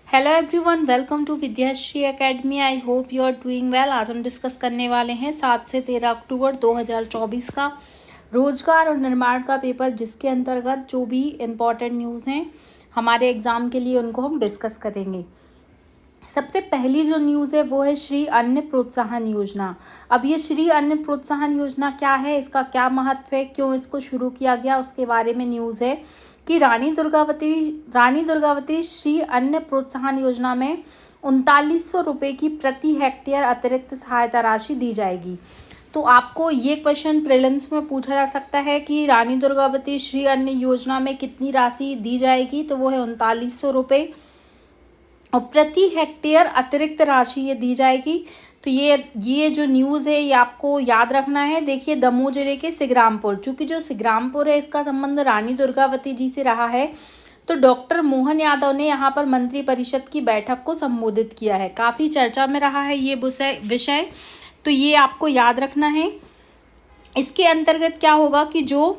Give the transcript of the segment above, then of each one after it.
Hello everyone, welcome to Vidyashree academy. I hope you are doing well. आज हम discuss करने वाले हैं 7 से 13 अक्टूबर 2024 का रोजगार और निर्माण का पेपर, जिसके अंतर्गत जो भी इम्पोर्टेंट न्यूज़ हैं हमारे एग्ज़ाम के लिए उनको हम डिस्कस करेंगे। सबसे पहली जो न्यूज़ है वो है श्री अन्न प्रोत्साहन योजना। अब ये श्री अन्न प्रोत्साहन योजना क्या है, इसका क्या महत्व है, क्यों इसको शुरू किया गया, उसके बारे में न्यूज़ है कि रानी दुर्गावती श्री अन्न प्रोत्साहन योजना में 3900 रुपये की प्रति हेक्टेयर अतिरिक्त सहायता राशि दी जाएगी। तो आपको ये क्वेश्चन प्रीलिम्स में पूछा जा सकता है कि रानी दुर्गावती श्री अन्न योजना में कितनी राशि दी जाएगी, तो वो है 3900 रुपये और प्रति हेक्टेयर अतिरिक्त राशि ये दी जाएगी। तो ये जो न्यूज़ है ये आपको याद रखना है। देखिए, दमोह जिले के सिग्रामपुर, चूँकि जो सिग्रामपुर है इसका संबंध रानी दुर्गावती जी से रहा है, तो डॉक्टर मोहन यादव ने यहाँ पर मंत्री परिषद की बैठक को संबोधित किया है। काफ़ी चर्चा में रहा है ये विषय, तो ये आपको याद रखना है। इसके अंतर्गत क्या होगा कि जो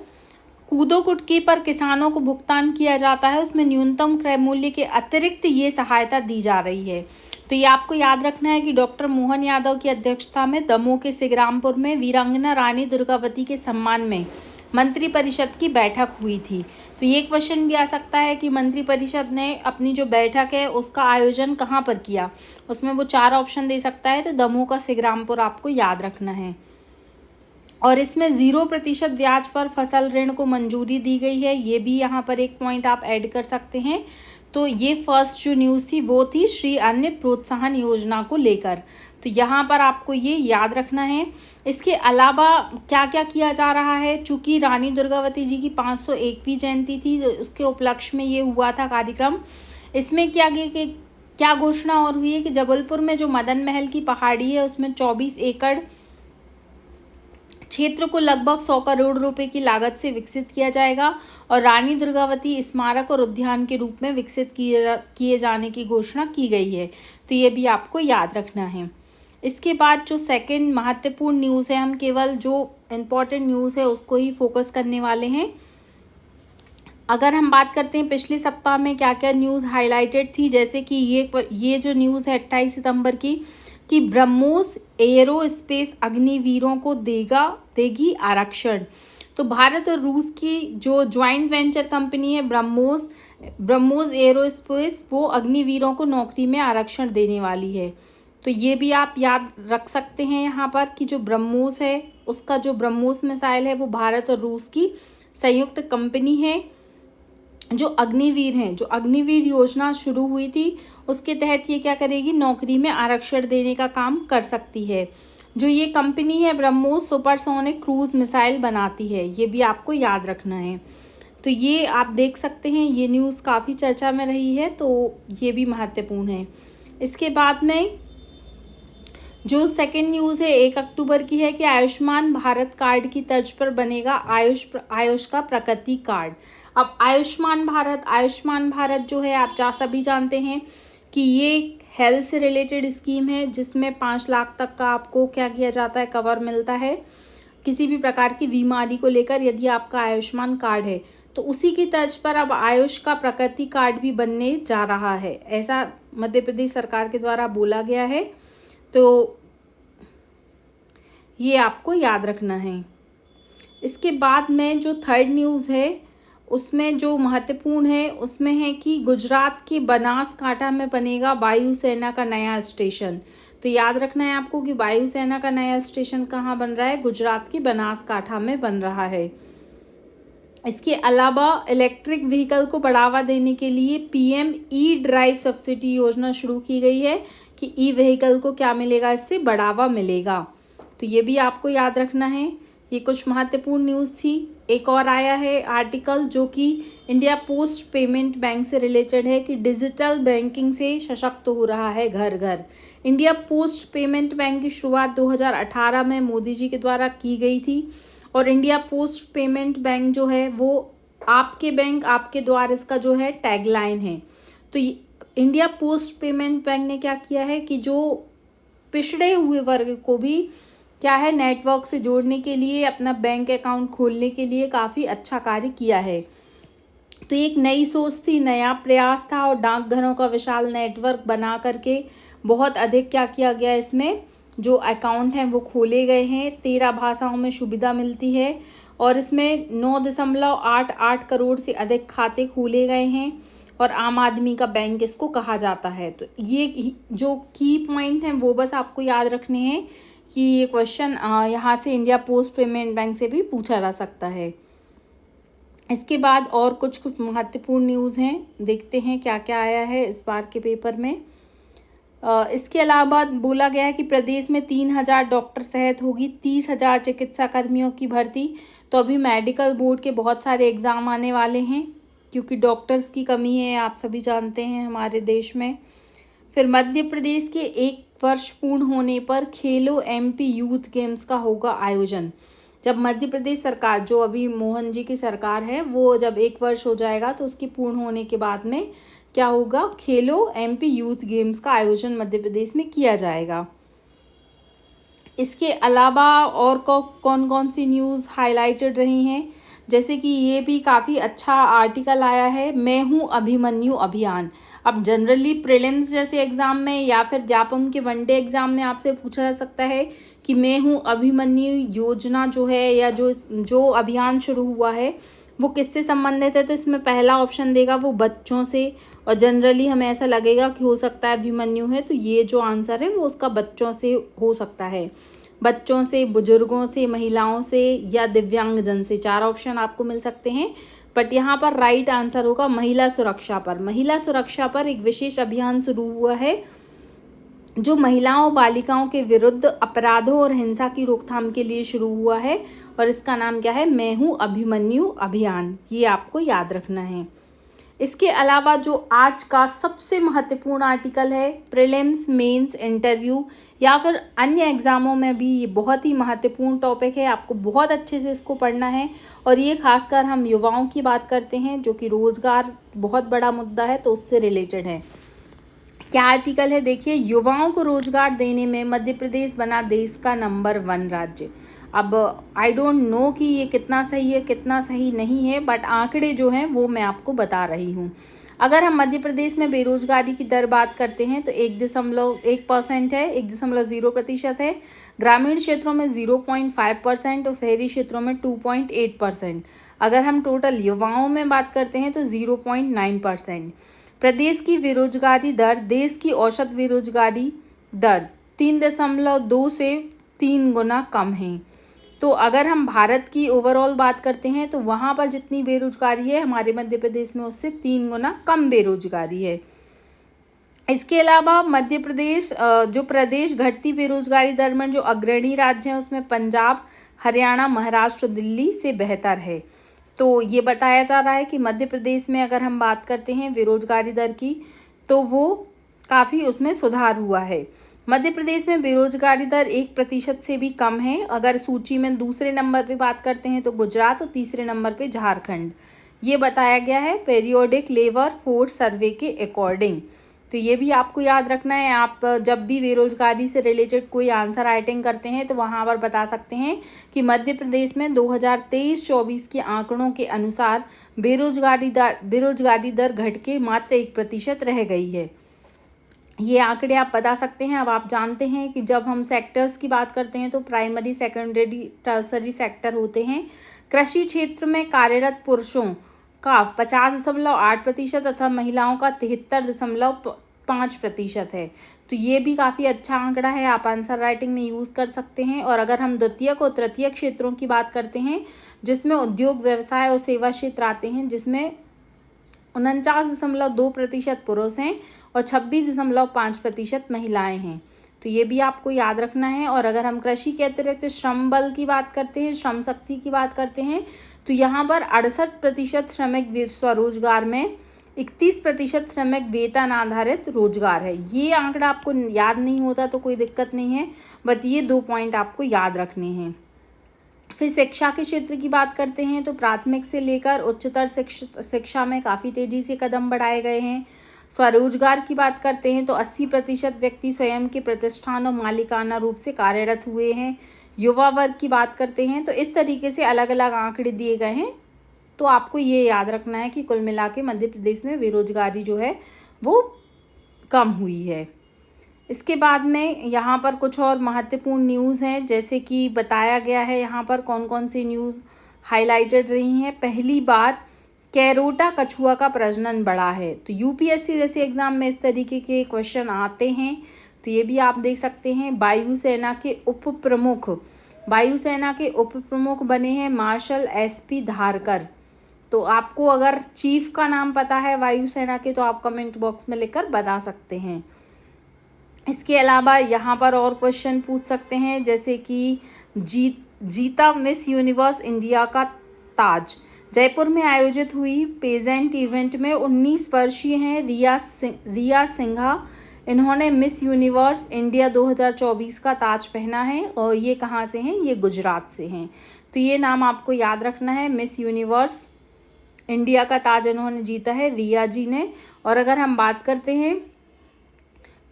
कूदो कुटकी पर किसानों को भुगतान किया जाता है उसमें न्यूनतम क्रय मूल्य के अतिरिक्त ये सहायता दी जा रही है। तो ये आपको याद रखना है कि डॉक्टर मोहन यादव की अध्यक्षता में दमोह के सिग्रामपुर में वीरांगना रानी दुर्गावती के सम्मान में मंत्री परिषद की बैठक हुई थी। तो ये क्वेश्चन भी आ सकता है कि मंत्री परिषद ने अपनी जो बैठक है उसका आयोजन कहाँ पर किया, उसमें वो 4 ऑप्शन दे सकता है। तो दमोह का सिग्रामपुर आपको याद रखना है। और इसमें 0% ब्याज पर फसल ऋण को मंजूरी दी गई है, ये भी यहाँ पर एक पॉइंट आप ऐड कर सकते हैं। तो ये फर्स्ट जो न्यूज़ थी वो थी श्री अन्न प्रोत्साहन योजना को लेकर। तो यहाँ पर आपको ये याद रखना है। इसके अलावा क्या क्या किया जा रहा है, चूँकि रानी दुर्गावती जी की 501वीं जयंती थी, तो उसके उपलक्ष्य में ये हुआ था कार्यक्रम। इसमें क्या घोषणा और हुई है कि जबलपुर में जो मदन महल की पहाड़ी है उसमें 24 एकड़ क्षेत्र को लगभग 100 करोड़ रुपए की लागत से विकसित किया जाएगा और रानी दुर्गावती स्मारक और उद्यान के रूप में विकसित किए जाने की घोषणा की गई है। तो ये भी आपको याद रखना है। इसके बाद जो सेकंड महत्वपूर्ण न्यूज़ है, हम केवल जो इम्पोर्टेंट न्यूज़ है उसको ही फोकस करने वाले हैं। अगर हम बात करते हैं पिछले सप्ताह में क्या क्या न्यूज़ हाईलाइटेड थी, जैसे कि ये जो न्यूज़ है 28 सितंबर की कि ब्रह्मोस एरोस्पेस अग्निवीरों को देगी आरक्षण। तो भारत और रूस की जो ज्वाइंट वेंचर कंपनी है ब्रह्मोस एरोस्पेस, वो अग्निवीरों को नौकरी में आरक्षण देने वाली है। तो ये भी आप याद रख सकते हैं यहाँ पर कि जो ब्रह्मोस है उसका जो ब्रह्मोस मिसाइल है वो भारत और रूस की संयुक्त कंपनी है। जो अग्निवीर योजना शुरू हुई थी उसके तहत ये क्या करेगी, नौकरी में आरक्षण देने का काम कर सकती है। जो ये कंपनी है ब्रह्मोस सुपरसोनिक क्रूज मिसाइल बनाती है, ये भी आपको याद रखना है। तो ये आप देख सकते हैं, ये न्यूज़ काफ़ी चर्चा में रही है, तो ये भी महत्वपूर्ण है। इसके बाद में जो सेकेंड न्यूज़ है 1 अक्टूबर की है कि आयुष्मान भारत कार्ड की तर्ज पर बनेगा आयुष का प्रगति कार्ड। अब आयुष्मान भारत जो है आप सभी जानते हैं कि ये हेल्थ से रिलेटेड स्कीम है, जिसमें 5 लाख तक का आपको क्या किया जाता है, कवर मिलता है किसी भी प्रकार की बीमारी को लेकर यदि आपका आयुष्मान कार्ड है। तो उसी की तर्ज पर अब आयुष का प्रगति कार्ड भी बनने जा रहा है, ऐसा मध्य प्रदेश सरकार के द्वारा बोला गया है। तो ये आपको याद रखना है। इसके बाद में जो थर्ड न्यूज़ है उसमें जो महत्वपूर्ण है उसमें है कि गुजरात के बनासकांठा में बनेगा वायुसेना का नया स्टेशन। तो याद रखना है आपको कि वायुसेना का नया स्टेशन कहाँ बन रहा है, गुजरात के बनासकांठा में बन रहा है। इसके अलावा इलेक्ट्रिक व्हीकल को बढ़ावा देने के लिए पीएम ई ड्राइव सब्सिडी योजना शुरू की गई है कि ई व्हीकल को क्या मिलेगा, इससे बढ़ावा मिलेगा। तो ये भी आपको याद रखना है। ये कुछ महत्वपूर्ण न्यूज़ थी। एक और आया है आर्टिकल जो कि इंडिया पोस्ट पेमेंट बैंक से रिलेटेड है कि डिजिटल बैंकिंग से सशक्त हो रहा है घर घर। इंडिया पोस्ट पेमेंट बैंक की शुरुआत 2018 में मोदी जी के द्वारा की गई थी और इंडिया पोस्ट पेमेंट बैंक जो है वो आपके बैंक आपके द्वार, इसका जो है टैगलाइन है। तो इंडिया पोस्ट पेमेंट बैंक ने क्या किया है कि जो पिछड़े हुए वर्ग को भी क्या है नेटवर्क से जोड़ने के लिए, अपना बैंक अकाउंट खोलने के लिए काफ़ी अच्छा कार्य किया है। तो एक नई सोच थी, नया प्रयास था और डाकघरों का विशाल नेटवर्क बना करके बहुत अधिक क्या किया गया, इसमें जो अकाउंट हैं वो खोले गए हैं। 13 भाषाओं में सुविधा मिलती है और इसमें 9.88 करोड़ से अधिक खाते खोले गए हैं और आम आदमी का बैंक इसको कहा जाता है। तो ये जो की पॉइंट हैं वो बस आपको याद रखने हैं कि ये क्वेश्चन यहाँ से इंडिया पोस्ट पेमेंट बैंक से भी पूछा जा सकता है। इसके बाद और कुछ महत्वपूर्ण न्यूज़ हैं, देखते हैं क्या क्या आया है इस बार के पेपर में। इसके अलावा बोला गया है कि प्रदेश में 3000 डॉक्टर सहित होगी 30,000 चिकित्सा कर्मियों की भर्ती। तो अभी मेडिकल बोर्ड के बहुत सारे एग्ज़ाम आने वाले हैं क्योंकि डॉक्टर्स की कमी है, आप सभी जानते हैं हमारे देश में। फिर मध्य प्रदेश के 1 वर्ष पूर्ण होने पर खेलो एमपी यूथ गेम्स का होगा आयोजन। जब मध्य प्रदेश सरकार, जो अभी मोहन जी की सरकार है, वो जब 1 वर्ष हो जाएगा तो उसकी पूर्ण होने के बाद में क्या होगा, खेलो एमपी यूथ गेम्स का आयोजन मध्य प्रदेश में किया जाएगा। इसके अलावा और कौन कौन सी न्यूज़ हाईलाइटेड रही हैं, जैसे कि ये भी काफ़ी अच्छा आर्टिकल आया है, मैं हूँ अभिमन्यु अभियान। अब जनरली प्रीलिम्स जैसे एग्ज़ाम में या फिर व्यापम के वनडे एग्ज़ाम में आपसे पूछा जा सकता है कि मैं हूँ अभिमन्यु योजना जो है या जो अभियान शुरू हुआ है वो किससे संबंधित है। तो इसमें पहला ऑप्शन देगा वो बच्चों से, और जनरली हमें ऐसा लगेगा कि हो सकता है अभिमन्यु है, तो ये जो आंसर है वो उसका बच्चों से हो सकता है। बच्चों से, बुजुर्गों से, महिलाओं से या दिव्यांगजन से, 4 ऑप्शन आपको मिल सकते हैं। बट यहाँ पर राइट आंसर होगा महिला सुरक्षा पर। महिला सुरक्षा पर एक विशेष अभियान शुरू हुआ है जो महिलाओं बालिकाओं के विरुद्ध अपराधों और हिंसा की रोकथाम के लिए शुरू हुआ है और इसका नाम क्या है, मैं हूँ अभिमन्यु अभियान। ये आपको याद रखना है। इसके अलावा जो आज का सबसे महत्वपूर्ण आर्टिकल है, प्रीलिम्स, मेंस, इंटरव्यू या फिर अन्य एग्ज़ामों में भी ये बहुत ही महत्वपूर्ण टॉपिक है, आपको बहुत अच्छे से इसको पढ़ना है। और ये खासकर हम युवाओं की बात करते हैं जो कि रोज़गार बहुत बड़ा मुद्दा है, तो उससे रिलेटेड है। क्या आर्टिकल है देखिए, युवाओं को रोजगार देने में मध्य प्रदेश बना देश का नंबर 1 राज्य। अब आई डोंट नो कि ये कितना सही है कितना सही नहीं है, बट आंकड़े जो हैं वो मैं आपको बता रही हूँ। अगर हम मध्य प्रदेश में बेरोजगारी की दर बात करते हैं तो 1.1% है, 1.0% है। ग्रामीण क्षेत्रों में 0.5% और शहरी क्षेत्रों में 2.8%। अगर हम टोटल युवाओं में बात करते हैं तो 0.9%। प्रदेश की बेरोजगारी दर देश की औसत बेरोजगारी दर 3.2 से 3 गुना कम है। तो अगर हम भारत की ओवरऑल बात करते हैं तो वहाँ पर जितनी बेरोजगारी है हमारे मध्य प्रदेश में उससे 3 गुना कम बेरोजगारी है। इसके अलावा मध्य प्रदेश जो प्रदेश घटती बेरोजगारी दर में जो अग्रणी राज्य हैं उसमें पंजाब, हरियाणा, महाराष्ट्र, दिल्ली से बेहतर है। तो ये बताया जा रहा है कि मध्य प्रदेश में अगर हम बात करते हैं बेरोजगारी दर की तो वो काफ़ी उसमें सुधार हुआ है। मध्य प्रदेश में बेरोजगारी दर 1% से भी कम है। अगर सूची में दूसरे नंबर पे बात करते हैं तो गुजरात और तीसरे नंबर पे झारखंड, ये बताया गया है पीरियोडिक लेबर फोर्स सर्वे के अकॉर्डिंग। तो ये भी आपको याद रखना है। आप जब भी बेरोजगारी से रिलेटेड कोई आंसर राइटिंग करते हैं तो वहाँ पर बता सकते हैं कि मध्य प्रदेश में 2023-24 के आंकड़ों के अनुसार बेरोजगारी दर घट के मात्र 1% रह गई है। ये आंकड़े आप बता सकते हैं। अब आप जानते हैं कि जब हम सेक्टर्स की बात करते हैं तो प्राइमरी, सेकेंडरी, टर्सरी सेक्टर होते हैं। कृषि क्षेत्र में कार्यरत पुरुषों का 50.8% तथा महिलाओं का 73.5% है। तो ये भी काफ़ी अच्छा आंकड़ा है, आप आंसर राइटिंग में यूज़ कर सकते हैं। और अगर हम द्वितीयक और तृतीयक क्षेत्रों की बात करते हैं जिसमें उद्योग, व्यवसाय और सेवा क्षेत्र आते हैं, जिसमें 49.2% पुरुष हैं और 26.5% महिलाएं हैं। तो ये भी आपको याद रखना है। और अगर हम कृषि के अतिरिक्त श्रम बल की बात करते हैं, श्रम शक्ति की बात करते हैं, तो यहाँ पर 68% श्रमिक स्वरोजगार में 31% श्रमिक वेतन आधारित रोजगार है। ये आंकड़ा आपको याद नहीं होता तो कोई दिक्कत नहीं है, बट ये 2 पॉइंट आपको याद रखने हैं। फिर शिक्षा के क्षेत्र की बात करते हैं तो प्राथमिक से लेकर उच्चतर शिक्षा में काफ़ी तेज़ी से कदम बढ़ाए गए हैं। स्वरोजगार की बात करते हैं तो 80% व्यक्ति स्वयं के प्रतिष्ठान और मालिकाना रूप से कार्यरत हुए हैं। युवा वर्ग की बात करते हैं तो इस तरीके से अलग अलग आंकड़े दिए गए हैं तो आपको ये याद रखना है कि कुल मिला के मध्य प्रदेश में बेरोजगारी जो है वो कम हुई है। इसके बाद में यहाँ पर कुछ और महत्वपूर्ण न्यूज़ हैं, जैसे कि बताया गया है यहाँ पर कौन कौन सी न्यूज़ हाईलाइटेड रही हैं। पहली बार कैरोटा कछुआ का प्रजनन बढ़ा है। तो यूपीएससी जैसे एग्ज़ाम में इस तरीके के क्वेश्चन आते हैं, तो ये भी आप देख सकते हैं। वायुसेना के उप प्रमुख बने हैं मार्शल एसपी धारकर। तो आपको अगर चीफ का नाम पता है वायुसेना के, तो आप कमेंट बॉक्स में लिखकर बता सकते हैं। इसके अलावा यहाँ पर और क्वेश्चन पूछ सकते हैं, जैसे कि जीता मिस यूनिवर्स इंडिया का ताज। जयपुर में आयोजित हुई पेजेंट इवेंट में 19 वर्षीय हैं रिया सिंघा। इन्होंने मिस यूनिवर्स इंडिया 2024 का ताज पहना है, और ये कहाँ से हैं? ये गुजरात से हैं। तो ये नाम आपको याद रखना है। मिस यूनिवर्स इंडिया का ताज इन्होंने जीता है, रिया जी ने। और अगर हम बात करते हैं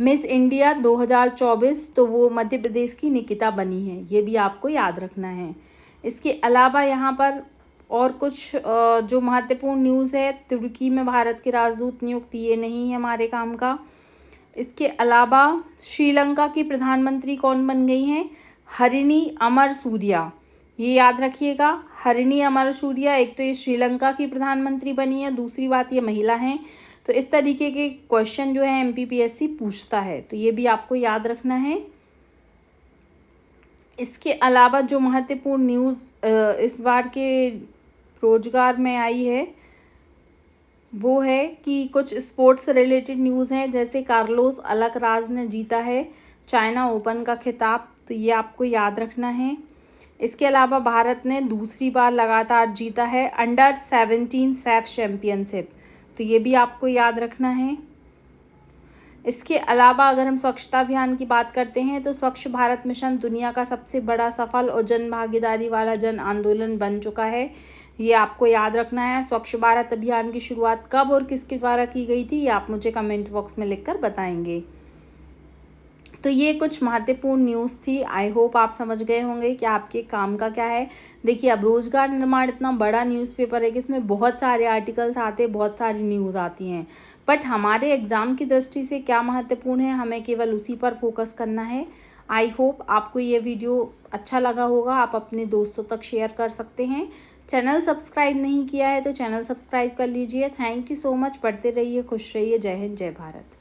मिस इंडिया 2024, तो वो मध्य प्रदेश की निकिता बनी है। ये भी आपको याद रखना है। इसके अलावा यहाँ पर और कुछ जो महत्वपूर्ण न्यूज़ है, तुर्की में भारत के राजदूत नियुक्त, ये नहीं है हमारे काम का। इसके अलावा श्रीलंका की प्रधानमंत्री कौन बन गई हैं? हरिणी अमरसूरिया। ये याद रखिएगा, हरिणी अमरसूरिया। एक तो ये श्रीलंका की प्रधानमंत्री बनी है, दूसरी बात ये महिला हैं। तो इस तरीके के क्वेश्चन जो है एमपीपीएससी पूछता है, तो ये भी आपको याद रखना है। इसके अलावा जो महत्वपूर्ण न्यूज़ इस बार के रोजगार में आई है, वो है कि कुछ स्पोर्ट्स रिलेटेड न्यूज़ हैं, जैसे कार्लोस अलकराज ने जीता है चाइना ओपन का खिताब। तो ये आपको याद रखना है। इसके अलावा भारत ने दूसरी बार लगातार जीता है अंडर 17 सैफ चैम्पियनशिप। तो ये भी आपको याद रखना है। इसके अलावा अगर हम स्वच्छता अभियान की बात करते हैं, तो स्वच्छ भारत मिशन दुनिया का सबसे बड़ा सफल और जन भागीदारी वाला जन आंदोलन बन चुका है। ये आपको याद रखना है। स्वच्छ भारत अभियान की शुरुआत कब और किसके द्वारा की गई थी, ये आप मुझे कमेंट बॉक्स में लिखकर बताएंगे। तो ये कुछ महत्वपूर्ण न्यूज़ थी। आई होप आप समझ गए होंगे कि आपके काम का क्या है। देखिए, अब रोजगार निर्माण इतना बड़ा न्यूज़पेपर है कि इसमें बहुत सारे आर्टिकल्स आते हैं, बहुत सारी न्यूज़ आती हैं, बट हमारे एग्ज़ाम की दृष्टि से क्या महत्वपूर्ण है, हमें केवल उसी पर फोकस करना है। आई होप आपको ये वीडियो अच्छा लगा होगा। आप अपने दोस्तों तक शेयर कर सकते हैं। चैनल सब्सक्राइब नहीं किया है तो चैनल सब्सक्राइब कर लीजिए। Thank you so much. पढ़ते रहिए, खुश रहिए। जय हिंद, जय भारत।